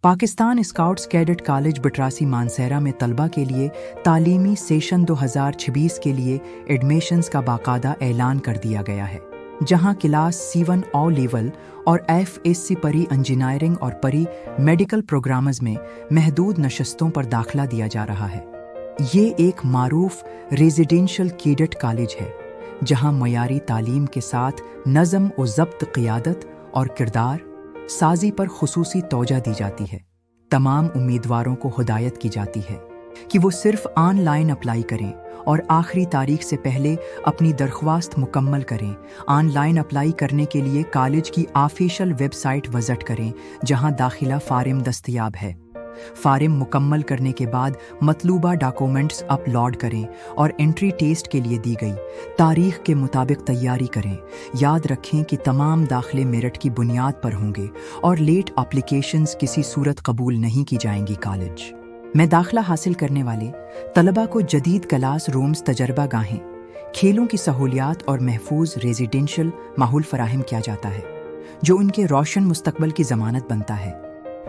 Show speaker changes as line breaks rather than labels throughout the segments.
Pakistan scouts cadet college Batrasi Mansehra میں طلبہ کے لیے تعلیمی سیشن 2026 کے لیے ایڈمیشنز کا باقاعدہ اعلان کر دیا گیا ہے، جہاں کلاس C1 او لیول اور FSC پری انجینئرنگ اور پری میڈیکل پروگرامز میں محدود نشستوں پر داخلہ دیا جا رہا ہے۔ یہ ایک معروف ریزیڈینشل کیڈٹ کالج ہے جہاں معیاری تعلیم کے ساتھ نظم و ضبط، قیادت اور کردار سازی پر خصوصی توجہ دی جاتی ہے۔ تمام امیدواروں کو ہدایت کی جاتی ہے کہ وہ صرف آن لائن اپلائی کریں اور آخری تاریخ سے پہلے اپنی درخواست مکمل کریں۔ آن لائن اپلائی کرنے کے لیے کالج کی آفیشیل ویب سائٹ وزٹ کریں جہاں داخلہ فارم دستیاب ہے۔ فارم مکمل کرنے کے بعد مطلوبہ ڈاکومنٹس اپلوڈ کریں اور انٹری ٹیسٹ کے لیے دی گئی تاریخ کے مطابق تیاری کریں۔ یاد رکھیں کہ تمام داخلے میرٹ کی بنیاد پر ہوں گے اور لیٹ اپلیکیشنز کسی صورت قبول نہیں کی جائیں گی۔ کالج میں داخلہ حاصل کرنے والے طلبہ کو جدید کلاس رومز، تجربہ گاہیں، کھیلوں کی سہولیات اور محفوظ ریزیڈینشل ماحول فراہم کیا جاتا ہے جو ان کے روشن مستقبل کی ضمانت بنتا ہے۔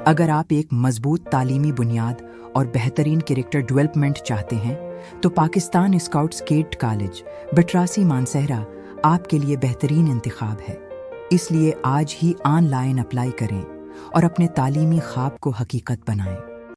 اگر آپ ایک مضبوط تعلیمی بنیاد اور بہترین کیریکٹر ڈیولپمنٹ چاہتے ہیں تو Pakistan scouts cadet college Batrasi Mansehra آپ کے لیے بہترین انتخاب ہے۔ اس لیے آج ہی آن لائن اپلائی کریں اور اپنے تعلیمی خواب کو حقیقت بنائیں۔